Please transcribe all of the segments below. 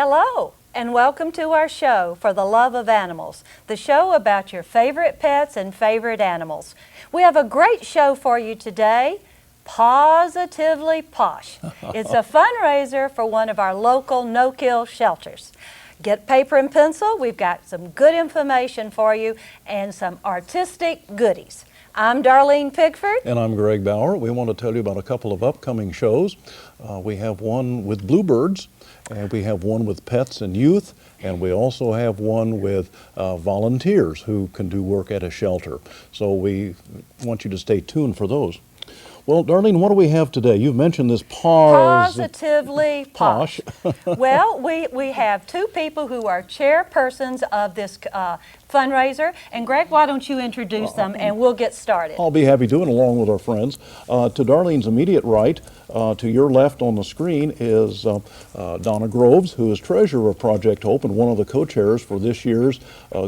Hello, and welcome to our show for the love of animals, the show about your favorite pets and favorite animals. We have a great show for you today, Pawsitively Posh. It's a fundraiser for one of our local no-kill shelters. Get paper and pencil, we've got some good information for you and some artistic goodies. I'm Darleen Pigford. And I'm Greg Baur. We want to tell you about a couple of upcoming shows. We have one with bluebirds, and we have one with pets and youth, and we also have one with volunteers who can do work at a shelter. So we want you to stay tuned for those. Well, Darleen, what do we have today? You've mentioned this Pawsitively Posh. Well, we have two people who are chairpersons of this fundraiser. And Greg, why don't you introduce them and we'll get started. I'll be happy to, and along with our friends. To Darlene's immediate right, to your left on the screen is Donna Groves, who is treasurer of Project Hope and one of the co-chairs for this year's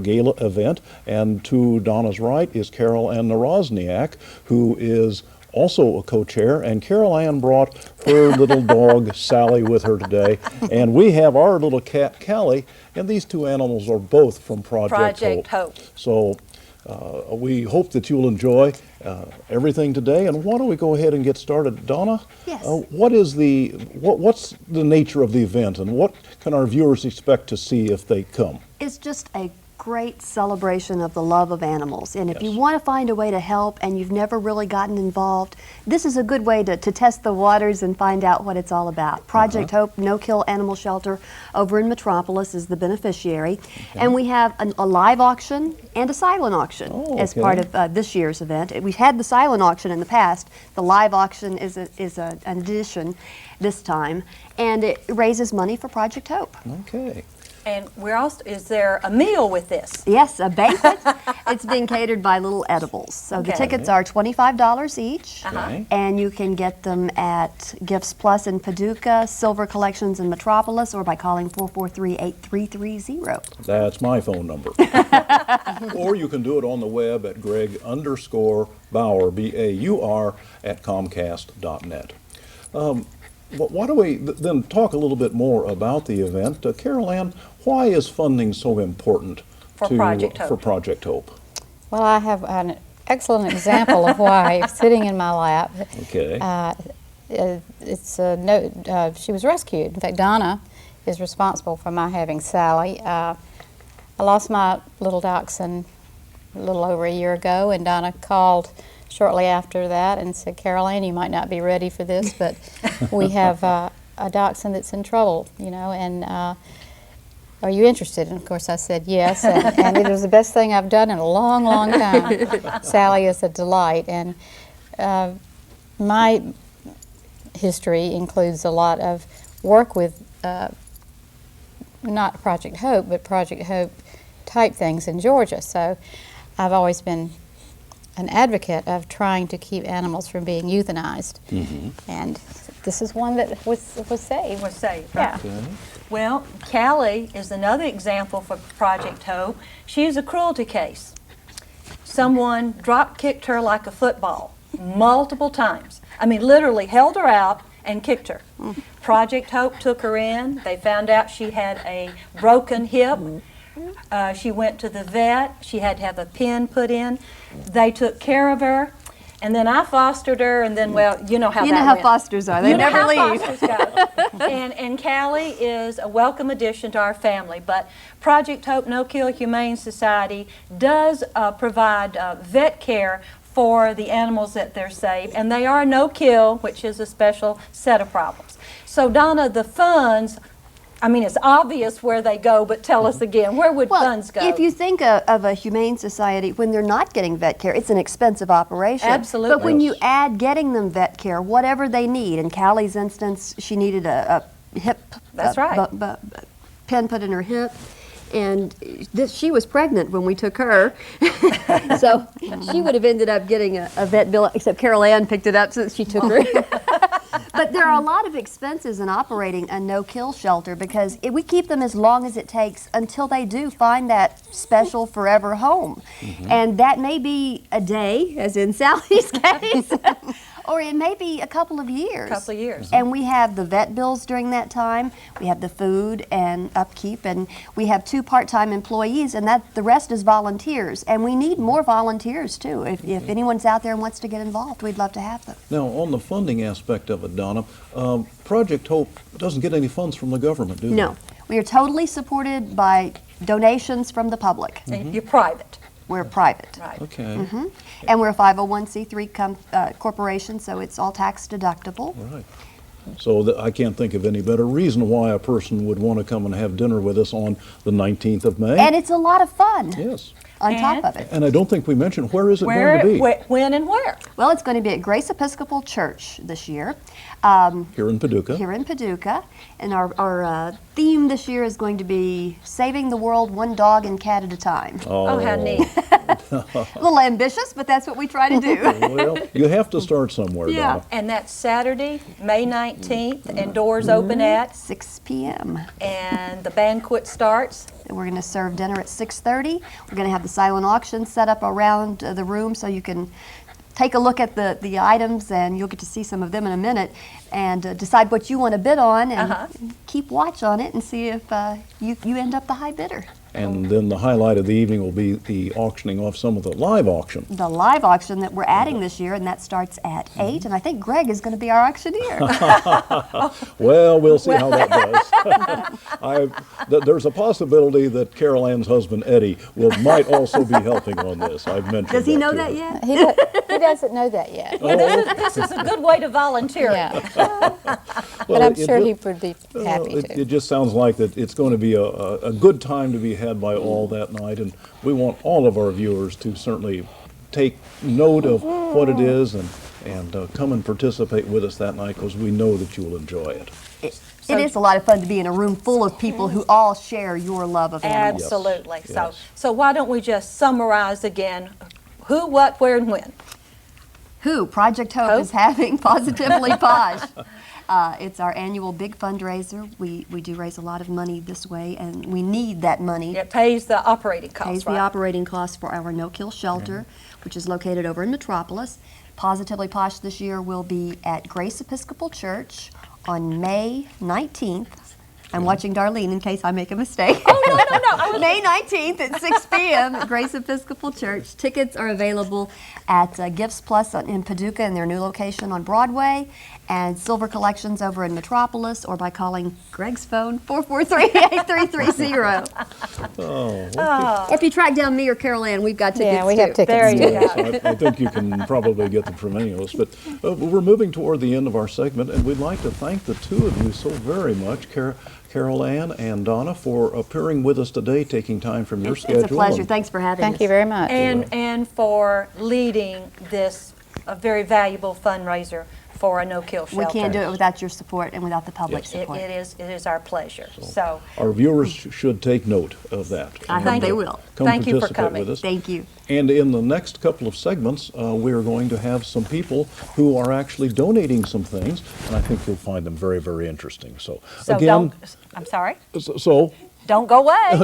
gala event. And to Donna's right is Carol Ann Narozinak, who is also a co-chair, and Carol Ann brought her little dog Sally with her today, and we have our little cat Callie, and these two animals are both from Project Hope. So we hope that you'll enjoy everything today, and why don't we go ahead and get started. Donna, yes. What's the nature of the event, and what can our viewers expect to see if they come? It's just a great celebration of the love of animals, and if Yes. you want to find a way to help and you've never really gotten involved, this is a good way to test the waters and find out what it's all about. Project Hope No-Kill Animal Shelter over in Metropolis is the beneficiary, and we have a live auction and a silent auction as part of this year's event. We've had the silent auction in the past. The live auction is an addition this time, and it raises money for Project Hope. Okay. And we're also, is there a meal with this? Yes, a banquet. It's being catered by Little Edibles. So the tickets are $25 each, and you can get them at Gifts Plus in Paducah, Silver Collections in Metropolis, or by calling 443-8330. That's my phone number. Or you can do it on the web at Greg_Baur, B-A-U-R, at Comcast.net. Why don't we then talk a little bit more about the event? Carol Ann, why is funding so important for Project Hope? Well, I have an excellent example of why sitting in my lap. Okay. She was rescued. In fact, Donna is responsible for my having Sally. I lost my little dachshund a little over a year ago, and Donna called shortly after that and said, Carol Ann, you might not be ready for this, but we have a dachshund that's in trouble, you know, and are you interested? And of course I said yes, and it was the best thing I've done in a long, long time. Sally is a delight, and my history includes a lot of work with not Project Hope, but Project Hope type things in Georgia. So I've always been an advocate of trying to keep animals from being euthanized, and this is one that was saved. Was saved, yeah. right? Okay. Well, Callie is another example for Project Hope. She's a cruelty case. Someone drop-kicked her like a football multiple times. I mean, literally held her out and kicked her. Project Hope took her in. They found out she had a broken hip. She went to the vet. She had to have a pin put in. They took care of her, and then I fostered her, and then, well, you know how that went. You know how fosters are. They never leave. Fosters go. And Callie is a welcome addition to our family. But Project Hope No-Kill Humane Society does provide vet care for the animals that they're saved, and they are no-kill, which is a special set of problems. So, Donna, the funds, I mean, it's obvious where they go, but tell us again, where would funds go? If you think of a humane society, when they're not getting vet care, it's an expensive operation. Absolutely. But when you add getting them vet care, whatever they need, in Callie's instance, she needed a hip pin put in her hip, and she was pregnant when we took her, so she would have ended up getting a vet bill, except Carol Ann picked it up so that she took her. But there are a lot of expenses in operating a no-kill shelter because we keep them as long as it takes until they do find that special forever home. And that may be a day, as in Sally's case, Or it may be a couple of years. Couple of years. And we have the vet bills during that time. We have the food and upkeep, and we have 2 part-time employees, and the rest is volunteers. And we need more volunteers too. If anyone's out there and wants to get involved, we'd love to have them. Now, on the funding aspect of it, Donna, Project Hope doesn't get any funds from the government, do they? No, we are totally supported by donations from the public. And you're private. We're private. Right. Okay. And we're a 501c3 corporation, so it's all tax deductible. Right. So I can't think of any better reason why a person would want to come and have dinner with us on the 19th of May. And it's a lot of fun Yes. on top And- of it. And I don't think we mentioned, where is it going to be? When and where? Well, it's going to be at Grace Episcopal Church this year. Here in Paducah. Here in Paducah. And our theme this year is going to be saving the world one dog and cat at a time. Oh, how neat. A little ambitious, but that's what we try to do. Well, you have to start somewhere, Yeah. Donna. And that's Saturday, May 19th, and doors open at, 6 p.m. and the banquet starts. And we're going to serve dinner at 6:30. We're going to have the silent auction set up around the room so you can take a look at the items, and you'll get to see some of them in a minute, and decide what you want to bid on, and keep watch on it and see if you end up the high bidder. And then the highlight of the evening will be the auctioning off some of the live auction. The live auction that we're adding this year, and that starts at 8, and I think Greg is going to be our auctioneer. Well, we'll see how that does. There's a possibility that Carol Ann's husband, Eddie, might also be helping on this. I've mentioned Does he know to that him. yet? He doesn't know that yet. This is a good way to volunteer. Yeah. Well, But I'm it sure ju- he would be happy to. It just sounds like that it's going to be a good time to be had by all that night, and we want all of our viewers to certainly take note of what it is and come and participate with us that night, because we know that you'll enjoy it. It is a lot of fun to be in a room full of people who all share your love of animals. Absolutely. Yes. So why don't we just summarize again who, what, where, and when? Who Project Hope is having Pawsitively Posh. It's our annual big fundraiser. We do raise a lot of money this way, and we need that money. It pays the operating Pays costs, the right? operating costs for our no-kill shelter, which is located over in Metropolis. Pawsitively Posh this year will be at Grace Episcopal Church on May 19th. I'm watching Darlene in case I make a mistake. Oh, no. May 19th at 6 p.m. at Grace Episcopal Church. Tickets are available at Gifts Plus in Paducah in their new location on Broadway, and Silver Collections over in Metropolis, or by calling Greg's phone, 443-8330. Or if you track down me or Carol Ann, we've got tickets Yeah, we too. have tickets. There you too. go. I think you can probably get them from any of us. But we're moving toward the end of our segment, and we'd like to thank the two of you so very much, Carol Ann and Donna, for appearing with us today, taking time from your schedule. It's a pleasure. and- Thanks for having us. Thank you very much. And for leading this very valuable fundraiser for a no-kill We shelter. can't do it without your support and without the public Yes. support. It is our pleasure. So Our viewers should take note of that. I hope they will. Come Thank you for participate coming. with us. Thank you. And in the next couple of segments, we are going to have some people who are actually donating some things, and I think you'll find them very, very interesting. So again, don't, I'm sorry, so don't go away.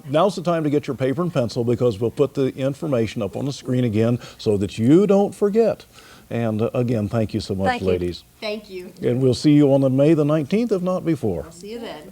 now's the time to get your paper and pencil, because we'll put the information up on the screen again so that you don't forget. And again, thank you so much, Thank you. ladies. Thank you. And we'll see you on May the 19th, if not before. See you then.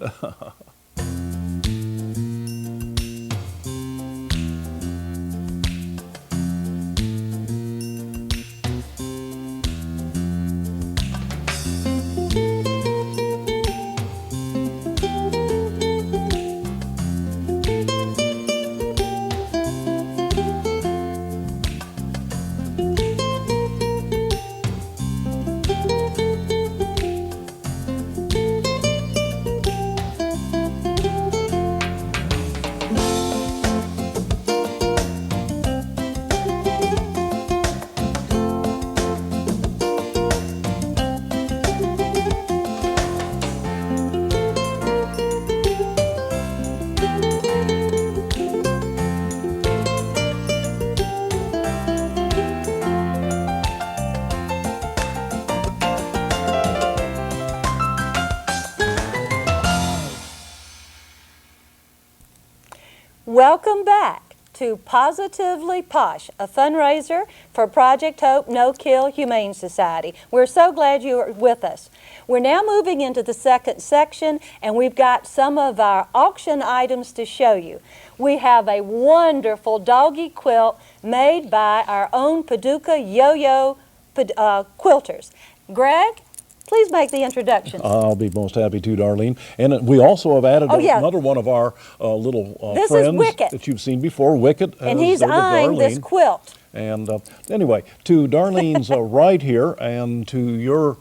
Welcome back to Pawsitively Posh, a fundraiser for Project Hope No Kill Humane Society. We're so glad you are with us. We're now moving into the second section, and we've got some of our auction items to show you. We have a wonderful doggy quilt made by our own Paducah Yo-Yo quilters. Greg, please make the introduction. I'll be most happy to, Darlene. And we also have added another one of our little This friends is Wicket. that you've seen before, Wicket. And he's eyeing this quilt. And anyway, to Darlene's right here and to your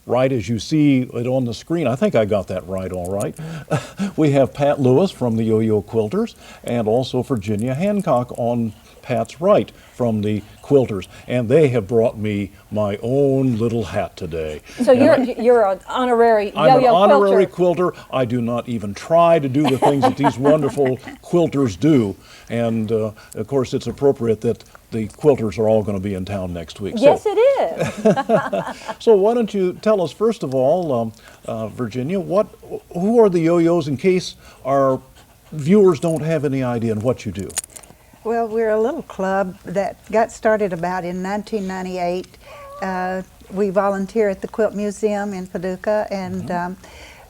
right as you see it on the screen, I think I got that right all right. We have Pat Lewis from the Yo-Yo Quilters and also Virginia Hancock on Pat's right from the Quilters, and they have brought me my own little hat today. So you're an honorary Yo-Yo I'm an honorary quilter. quilter. I do not even try to do the things that these wonderful quilters do, and of course it's appropriate that the quilters are all going to be in town next week. Yes, it is. So why don't you tell us first of all, Virginia, who are the Yo-Yos in case our viewers don't have any idea on what you do? Well, we're a little club that got started about in 1998. We volunteer at the Quilt Museum in Paducah, and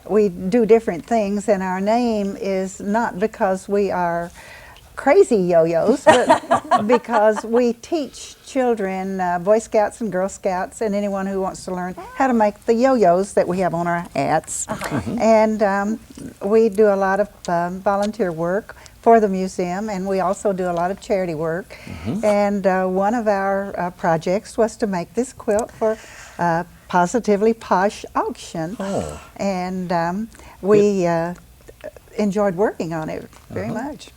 we do different things, and our name is not because we are crazy yo-yos, but because we teach children, Boy Scouts and Girl Scouts, and anyone who wants to learn how to make the yo-yos that we have on our hats. And we do a lot of volunteer work for the museum, and we also do a lot of charity work. And one of our projects was to make this quilt for Pawsitively Posh auction. And we enjoyed working on it very much.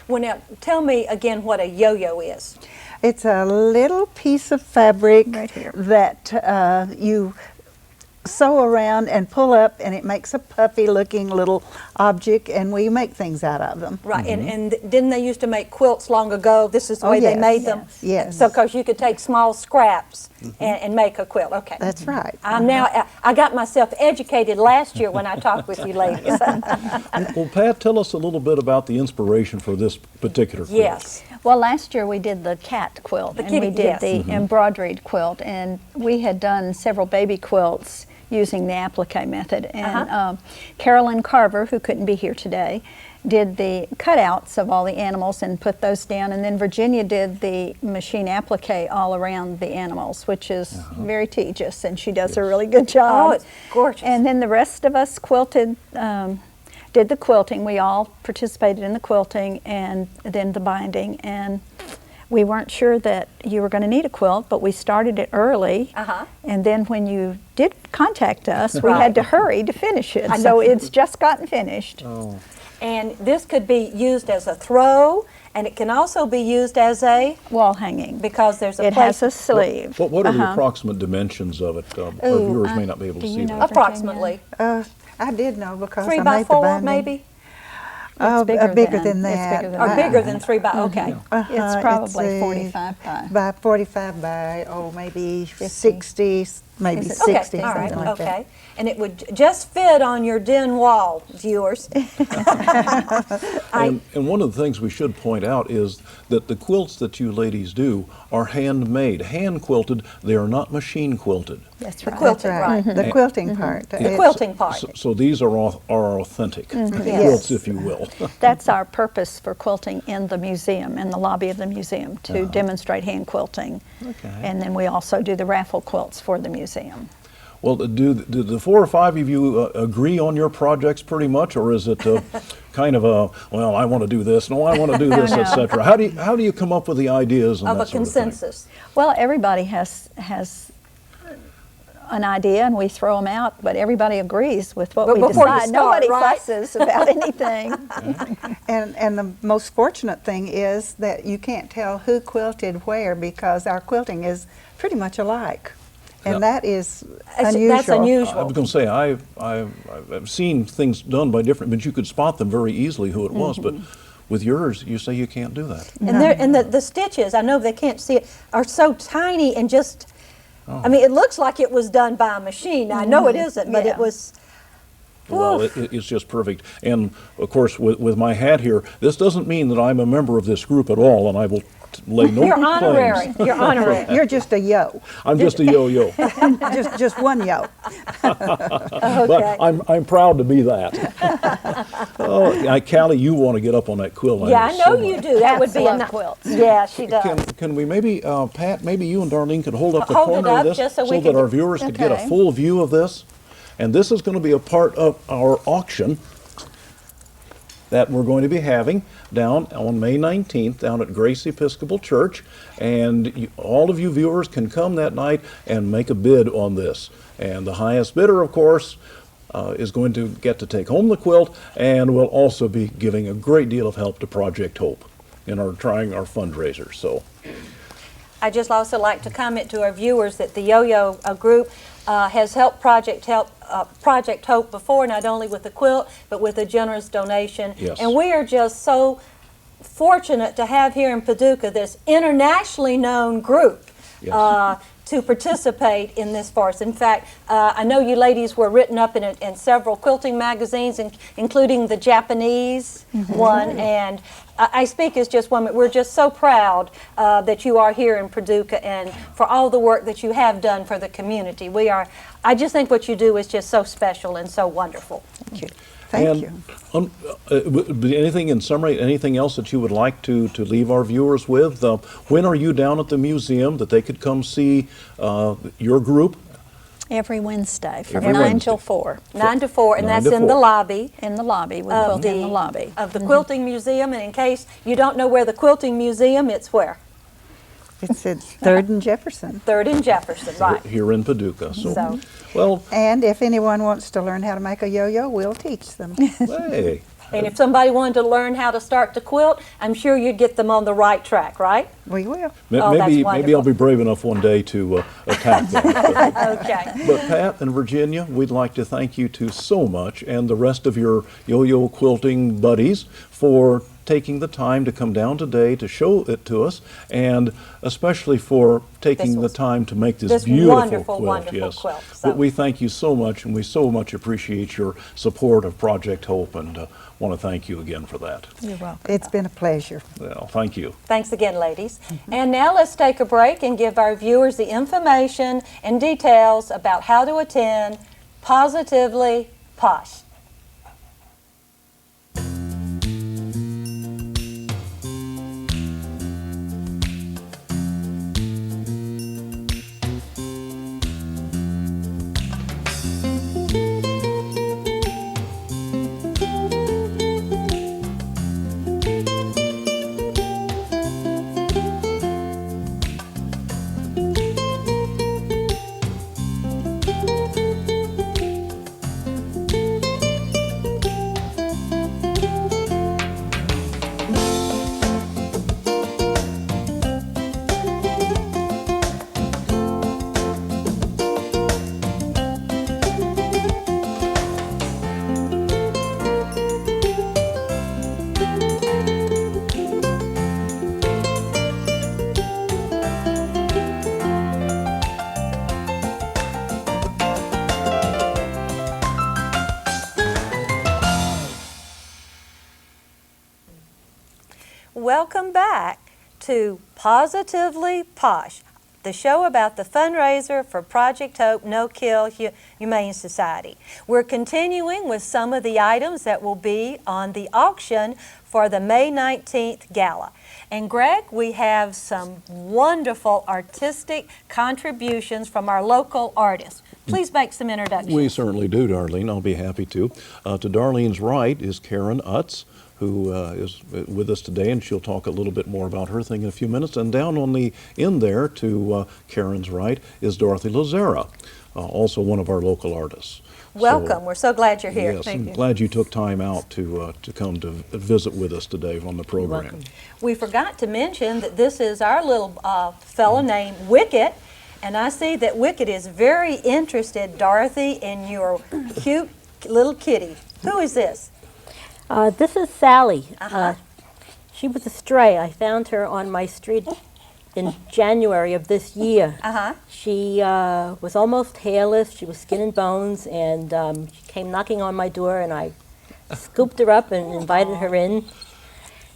Well, now, tell me again what a yo-yo is. It's a little piece of fabric Right here. that you sew around and pull up, and it makes a puffy looking little object, and we make things out of them. Right, and didn't they used to make quilts long ago? This is the way they yes. made them? Yes. So, because you could take small scraps and make a quilt, okay. That's right. I'm now, I got myself educated last year when I talked with you ladies. Well, Pat, tell us a little bit about the inspiration for this particular quilt. Yes. Well, last year we did the cat quilt, and kitty, we did yes. the embroidered quilt, and we had done several baby quilts using the applique method. And Carolyn Carver, who couldn't be here today, did the cutouts of all the animals and put those down, and then Virginia did the machine applique all around the animals, which is very tedious, and she does a really good job. Oh, it's gorgeous. And then the rest of us quilted, did the quilting. We all participated in the quilting and then the binding, and we weren't sure that you were going to need a quilt, but we started it early, and then when you did contact us, we had to hurry to finish it, so it's just gotten finished. And this could be used as a throw, and it can also be used as a Wall hanging. because there's a It place. has a sleeve. What are the approximate dimensions of it? Our viewers may not be able to do see you that. know? Approximately I did know because 3 I by made 4, the binding. maybe, Oh, bigger bigger than- than it's that. bigger than or that. bigger than 3 by. Okay. It's probably a 45 by. By 45 by, maybe 60, maybe Is it- 60, Okay. All right. something like that. Okay. And it would just fit on your den wall, viewers. And one of the things we should point out is that the quilts that you ladies do are handmade, hand quilted. They are not machine quilted. That's The right. quilting, That's right. right. The quilting part. The It's- quilting part. So these are authentic quilts, if you will. That's our purpose for quilting in the museum, in the lobby of the museum, to demonstrate hand quilting. And then we also do the raffle quilts for the museum. Well, do the 4 or 5 of you agree on your projects pretty much, or is it kind of a, well, I want to do this, no, I want to do this, No. etc.? How do you come up with the ideas and Of that a sort of thing? consensus. Well, everybody has an idea, and we throw them out, but everybody agrees with what But we before you decide. start, Nobody right? fusses about anything. And the most fortunate thing is that you can't tell who quilted where because our quilting is pretty much alike. And that is unusual. That's I unusual. was going to say, I've seen things done by different, but you could spot them very easily who it was. But with yours, you say you can't do that. And the stitches, I know they can't see it, are so tiny and just, I mean, it looks like it was done by a machine. I know it isn't, but Yeah. it was Well, it's just perfect. And of course, with my hat here, this doesn't mean that I'm a member of this group at all, and I will lay no You're claims. honorary. You're honorary. You're just a yo. I'm just a yo-yo. just one yo. But I'm proud to be that. Oh, Callie, you want to get up on that quilt. Yeah, I know so you much. do. That would be a love nice quilts. Yeah, she does. Can we maybe, Pat, maybe you and Darlene could hold up the Hold it corner up of this just so we that can our get- viewers could get a Okay. full view of this? And this is going to be a part of our auction that we're going to be having down on May 19th down at Grace Episcopal Church. And all of you viewers can come that night and make a bid on this. And the highest bidder, of course, is going to get to take home the quilt, and will also be giving a great deal of help to Project Hope in trying our fundraiser. So. I just also like to comment to our viewers that the Yo-Yo group has helped Project Hope before, not only with the quilt, but with a generous donation. Yes. And we are just so fortunate to have here in Paducah this internationally known group Yes. to participate in this farce. In fact, I know you ladies were written up in several quilting magazines, including the Japanese one, and I speak as just one. We're just so proud that you are here in Paducah and for all the work that you have done for the community. I just think what you do is just so special and so wonderful. Thank you. Thank you. Anything in summary, anything else that you would like to leave our viewers with? When are you down at the museum that they could come see your group? Every Wednesday from Every 9 Wednesday. till 4 9 to 4, and 9 that's to in the 4. lobby. in the lobby. We Of quilt in the lobby. Of the Quilting Museum, and in case you don't know where the Quilting Museum, it's where? It's at 3rd and Jefferson. 3rd and Jefferson, right. Here in Paducah. So- Well, And if anyone wants to learn how to make a yo-yo, we'll teach them. hey, And if somebody wanted to learn how to start to quilt, I'm sure you'd get them on the right track, right? We will. Oh, that's maybe wonderful. I'll be brave enough one day to attack them. Okay. But Pat and Virginia, we'd like to thank you two so much, and the rest of your yo-yo quilting buddies, for taking the time to come down today to show it to us, and especially for taking the time to make this beautiful wonderful, quilt. wonderful Yes. quilt, But so. we thank you so much, and we so much appreciate your support of Project Hope, and want to thank you again for that. You're welcome. It's been a pleasure. Well, thank you. Thanks again, ladies. And now let's take a break and give our viewers the information and details about how to attend Pawsitively Posh. Welcome back to Pawsitively Posh, the show about the fundraiser for Project Hope No Kill Humane Society. We're continuing with some of the items that will be on the auction for the May 19th gala. And Greg, we have some wonderful artistic contributions from our local artists. Please make some introductions. We certainly do, Darlene. I'll be happy to. To Darlene's right is Karen Utz, who is with us today, and she'll talk a little bit more about her thing in a few minutes. And down on the end there to Karen's right is Dorothy Lazara, also one of our local artists. Welcome. We're so glad you're here. Yes, I'm glad you took time out to come to visit with us today on the program. We forgot to mention that this is our little fellow named Wicket, and I see that Wicket is very interested, Dorothy, in your cute little kitty. Who is this? This is Sally. She was a stray. I found her on my street in January of this year. Uh-huh. She was almost hairless. She was skin and bones, and she came knocking on my door, and I scooped her up and invited her in.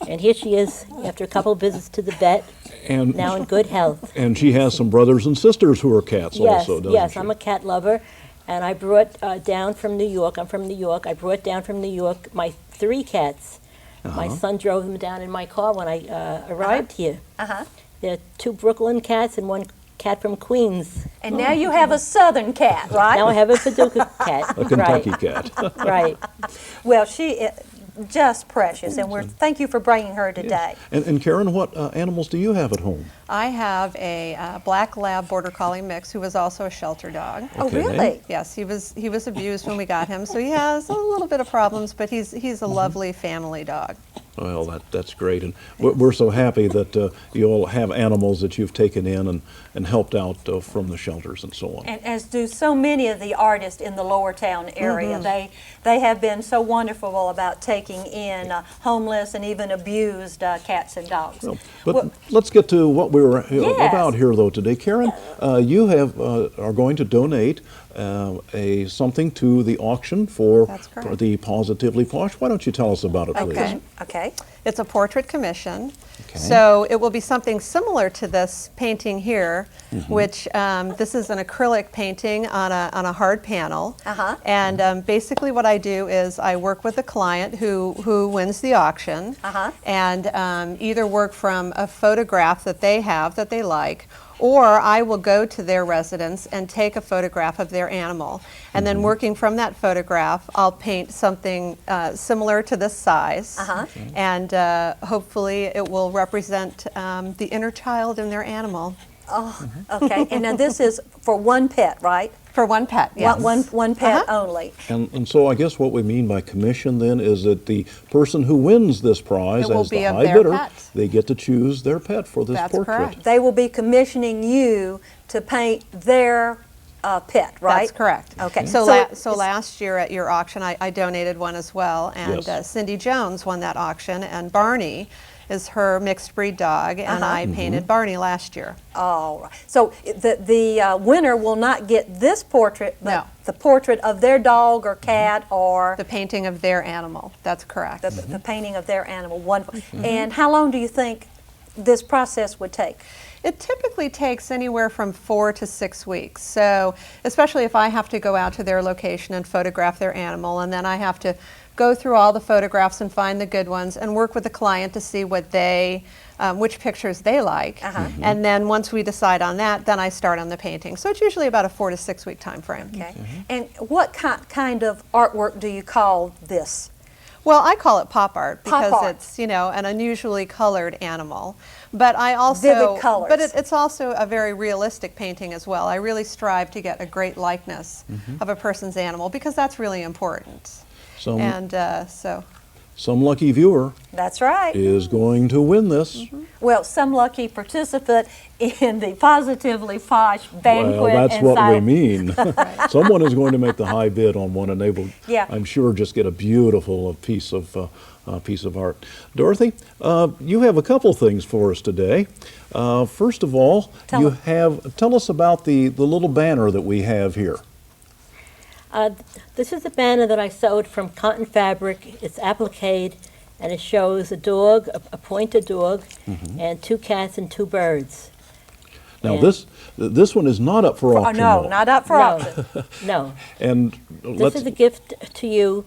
And here she is after a couple of visits to the vet, And now in good health. and she has some brothers and sisters who are cats Yes, also, doesn't yes, she? I'm a cat lover, and I brought down from New York. I'm from New York. I brought down from New York my 3 cats. My son drove them down in my car when I arrived here. Uh-huh. There are 2 Brooklyn cats and 1 cat from Queens. And now you have a southern cat, right? Now I have a Paducah cat. A Kentucky cat. Right. Well, she is just precious, and thank you for bringing her today. And Karen, what animals do you have at home? I have a black lab border collie mix who was also a shelter dog. Oh, Okay. really? Yes, he was abused when we got him, so he has a little bit of problems, but he's a lovely family dog. Well, that's great, and we're so happy that you all have animals that you've taken in and helped out from the shelters and so on. And as do so many of the artists in the Lower Town area. They have been so wonderful about taking in homeless and even abused cats and dogs. But let's get to what we were Yes. about here, though, today. Karen, you are going to donate something to the auction for That's correct. the Pawsitively Posh. Why don't you tell us about it, please? Okay. Okay. It's a portrait commission, Okay. so it will be something similar to this painting here, which this is an acrylic painting on a hard panel. Uh-huh. And basically what I do is I work with a client who wins the auction, Uh-huh. and either work from a photograph that they have that they like, or I will go to their residence and take a photograph of their animal. And then working from that photograph, I'll paint something similar to this size. Uh-huh. And hopefully it will represent the inner child in their animal. Oh, okay. And now this is for one pet, right? For one pet, yes. One pet only. And so I guess what we mean by commission then is that the person who wins this prize It will as the be of high their bidder, pet. they get to choose their pet for this That's portrait. correct. They will be commissioning you to paint their pet, right? That's correct. Okay. So last year at your auction, I donated one as well, and Yes. Cindy Jones won that auction, and Barney is her mixed breed dog, and Uh-huh. I painted Barney last year. All right. So the winner will not get this portrait, but No. the portrait of their dog or cat or The painting of their animal, that's correct. the painting of their animal. Wonderful. And how long do you think this process would take? It typically takes anywhere from 4 to 6 weeks. So, especially if I have to go out to their location and photograph their animal, and then I have to go through all the photographs and find the good ones and work with the client to see what which pictures they like. Uh-huh. And then once we decide on that, then I start on the painting. So it's usually about a 4 to 6 week time frame. Okay. And what kind of artwork do you call this? Well, I call it pop art because Pop art. it's, an unusually colored animal. But I also Vivid colors. But it's also a very realistic painting as well. I really strive to get a great likeness of a person's animal because that's really important. And so Some lucky viewer That's right. is going to win this. Well, some lucky participant in the Positively Posh banquet. Well, that's and what we sign- mean. Someone is going to make the high bid on one, and they will, Yeah. I'm sure, just get a beautiful piece of art. Dorothy, you have a couple things for us today. First of all, tell us about the little banner that we have here. This is a banner that I sewed from cotton fabric. It's appliqué, and it shows a dog, a pointer dog, and 2 cats and 2 birds. Now, And- this one is not up for Oh, auction. no, though. not up for auction. No. And This is a gift to you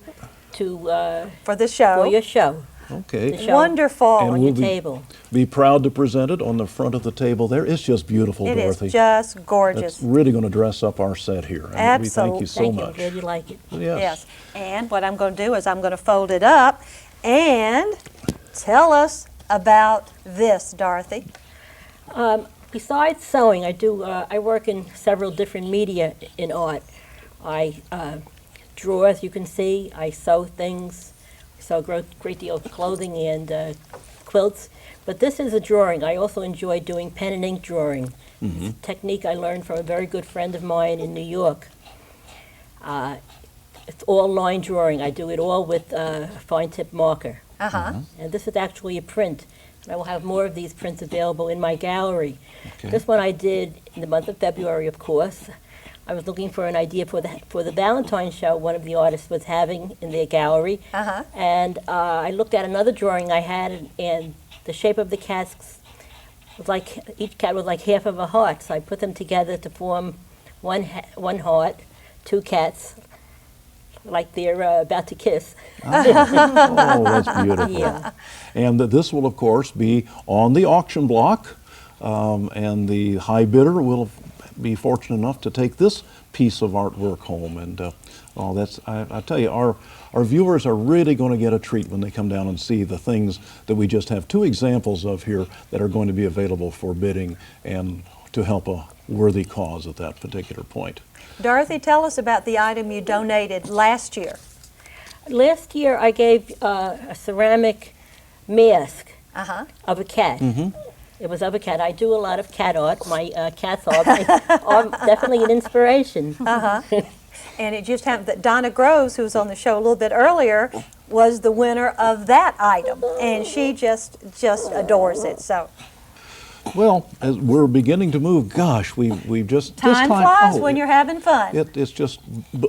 For the show. for your show. okay. The show Wonderful. on And your we'll table. Be proud to present it on the front of the table there. It's just beautiful, It is Dorothy. just gorgeous. It's really going to dress up our set here. And we thank you so Thank you. I'm much. glad you like it. Yes. And what I'm going to do is I'm going to fold it up and tell us about this, Dorothy. Besides sewing, I work in several different media in art. I draw, as you can see. I sew things. I sew a great deal of clothing and quilts. But this is a drawing. I also enjoy doing pen and ink drawing. It's a technique I learned from a very good friend of mine in New York. It's all line drawing. I do it all with a fine tip marker. Uh-huh. And this is actually a print. I will have more of these prints available in my gallery. Okay. This one I did in the month of February, of course. I was looking for an idea for the Valentine show one of the artists was having in their gallery. Uh-huh. And I looked at another drawing I had, and the shape of the cats was like, each cat was like half of a heart. So I put them together to form one heart, two cats, like they're about to kiss. Oh, that's beautiful. Yeah. And this will, of course, be on the auction block, and the high bidder will be fortunate enough to take this piece of artwork home. And oh, that's I tell you, our viewers are really going to get a treat when they come down and see the things that we just have two examples of here that are going to be available for bidding and to help a worthy cause at that particular point. Dorothy, tell us about the item you donated last year. Last year I gave a ceramic mask Uh-huh. of a cat. Mm-hmm. It was of a cat. I do a lot of cat art. My cats are definitely an inspiration. Uh-huh. And it just happened that Donna Groves, who was on the show a little bit earlier, was the winner of that item. And she just adores it. So Well, as we're beginning to move, gosh, we've just this time flies oh, when you're having fun. It's just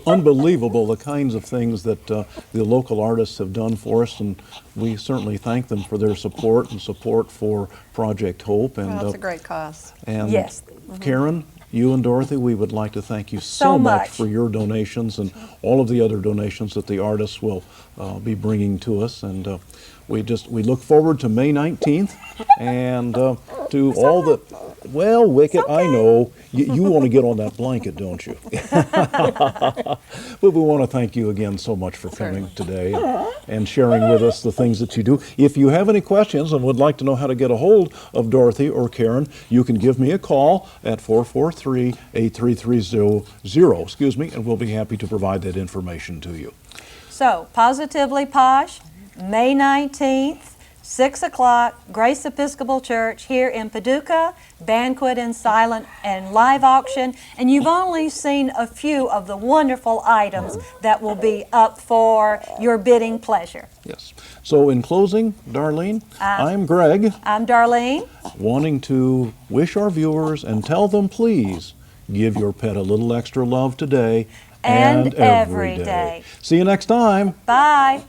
unbelievable the kinds of things that the local artists have done for us, and we certainly thank them for their support and support for Project Hope. And Well, it's a great cause. and Yes. Karen, you and Dorothy, we would like to thank you So so much much. for your donations and all of the other donations that the artists will be bringing to us. And we look forward to May 19th and to all the, well, Wicket, I know, you want to get on that blanket, don't you? But we want to thank you again so much for coming today and sharing with us the things that you do. If you have any questions and would like to know how to get a hold of Dorothy or Karen, you can give me a call at 443-8330, excuse me, and we'll be happy to provide that information to you. So, Positively Posh, May 19th, 6 o'clock, Grace Episcopal Church here in Paducah, banquet and silent and live auction. And you've only seen a few of the wonderful items that will be up for your bidding pleasure. Yes. So in closing, Darlene, I'm Greg, I'm Darlene. wanting to wish our viewers and tell them, please, give your pet a little extra love today And every day. See you next time. Bye.